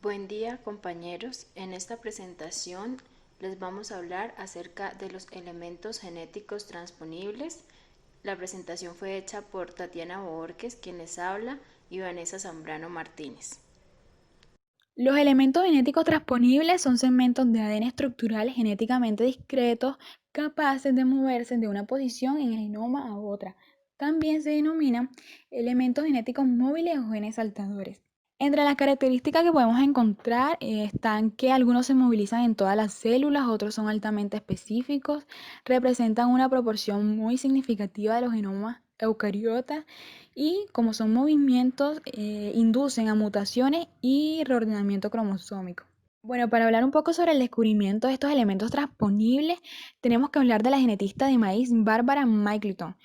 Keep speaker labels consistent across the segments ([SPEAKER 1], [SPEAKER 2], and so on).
[SPEAKER 1] Buen día, compañeros. En esta presentación les vamos a hablar acerca de los elementos genéticos transponibles. La presentación fue hecha por Tatiana Borges, quien les habla, y Vanessa Zambrano Martínez.
[SPEAKER 2] Los elementos genéticos transponibles son segmentos de ADN estructurales genéticamente discretos capaces de moverse de una posición en el genoma a otra. También se denominan elementos genéticos móviles o genes saltadores. Entre las características que podemos encontrar están que algunos se movilizan en todas las células, otros son altamente específicos, representan una proporción muy significativa de los genomas eucariotas y como son movimientos, inducen a mutaciones y reordenamiento cromosómico. Bueno, para hablar un poco sobre el descubrimiento de estos elementos transponibles, tenemos que hablar de la genetista de maíz Barbara Middleton.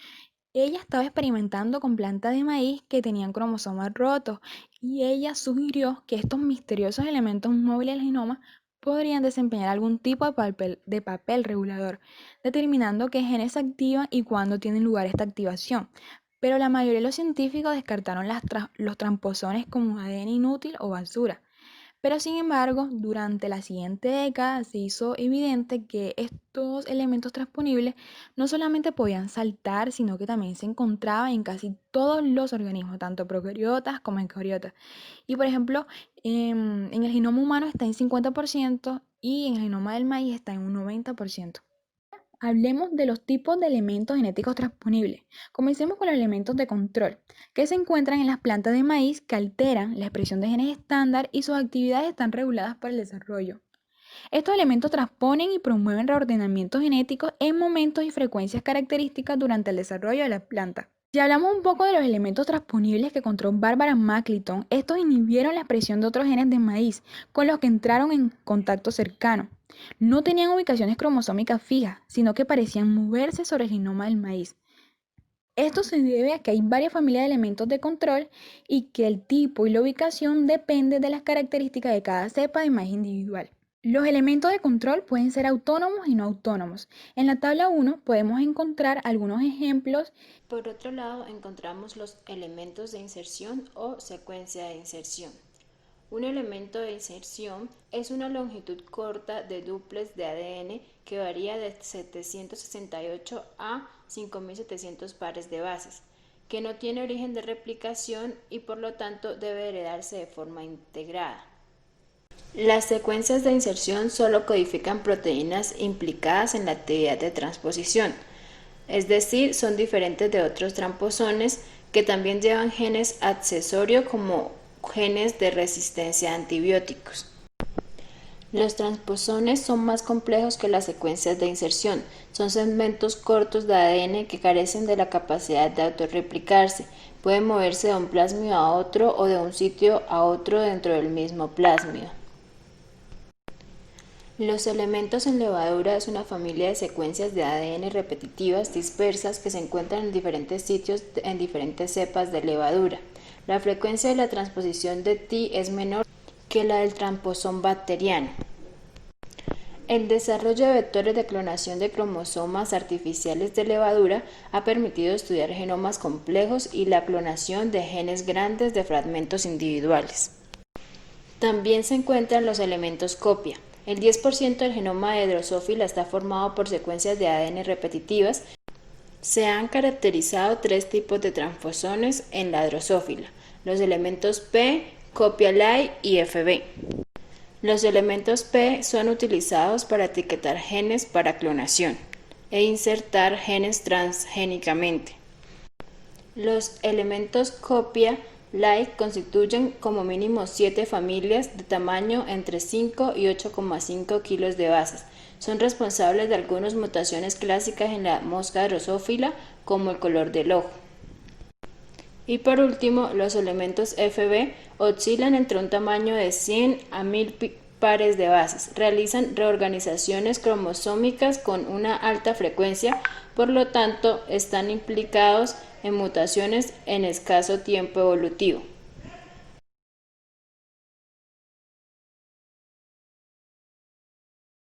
[SPEAKER 2] Ella estaba experimentando con plantas de maíz que tenían cromosomas rotos y ella sugirió que estos misteriosos elementos móviles del genoma podrían desempeñar algún tipo de papel regulador, determinando qué genes se activan y cuándo tiene lugar esta activación. Pero la mayoría de los científicos descartaron los tramposones como ADN inútil o basura. Pero sin embargo, durante la siguiente década se hizo evidente que estos elementos transponibles no solamente podían saltar, sino que también se encontraban en casi todos los organismos, tanto procariotas como eucariotas. Y por ejemplo, en el genoma humano está en 50% y en el genoma del maíz está en un 90%. Hablemos de los tipos de elementos genéticos transponibles. Comencemos con los elementos de control, que se encuentran en las plantas de maíz que alteran la expresión de genes estándar y sus actividades están reguladas por el desarrollo. Estos elementos transponen y promueven reordenamientos genéticos en momentos y frecuencias características durante el desarrollo de la planta. Si hablamos un poco de los elementos transponibles que encontró Barbara Middleton, estos inhibieron la expresión de otros genes de maíz con los que entraron en contacto cercano. No tenían ubicaciones cromosómicas fijas, sino que parecían moverse sobre el genoma del maíz. Esto se debe a que hay varias familias de elementos de control y que el tipo y la ubicación dependen de las características de cada cepa de maíz individual. Los elementos de control pueden ser autónomos y no autónomos. En la tabla 1 podemos encontrar algunos ejemplos.
[SPEAKER 1] Por otro lado, encontramos los elementos de inserción o secuencia de inserción. Un elemento de inserción es una longitud corta de dúplex de ADN que varía de 768 a 5700 pares de bases, que no tiene origen de replicación y por lo tanto debe heredarse de forma integrada. Las secuencias de inserción solo codifican proteínas implicadas en la actividad de transposición, es decir, son diferentes de otros tramposones que también llevan genes accesorios como genes de resistencia a antibióticos. Los transposones son más complejos que las secuencias de inserción, son segmentos cortos de ADN que carecen de la capacidad de autorreplicarse, pueden moverse de un plásmido a otro o de un sitio a otro dentro del mismo plásmido. Los elementos en levadura es una familia de secuencias de ADN repetitivas dispersas que se encuentran en diferentes sitios en diferentes cepas de levadura. La frecuencia de la transposición de T es menor que la del tramposón bacteriano. El desarrollo de vectores de clonación de cromosomas artificiales de levadura ha permitido estudiar genomas complejos y la clonación de genes grandes de fragmentos individuales. También se encuentran los elementos copia. El 10% del genoma de Drosophila está formado por secuencias de ADN repetitivas. Se han caracterizado tres tipos de transposones en la Drosophila: los elementos P, copia Lai y FB. Los elementos P son utilizados para etiquetar genes para clonación e insertar genes transgénicamente. Los elementos copia Lai constituyen como mínimo 7 familias de tamaño entre 5 y 8,5 kilos de bases. Son responsables de algunas mutaciones clásicas en la mosca drosófila, como el color del ojo. Y por último, los elementos FB oscilan entre un tamaño de 100 a 1000 pares de bases. Realizan reorganizaciones cromosómicas con una alta frecuencia, por lo tanto, están implicados en mutaciones en escaso tiempo evolutivo.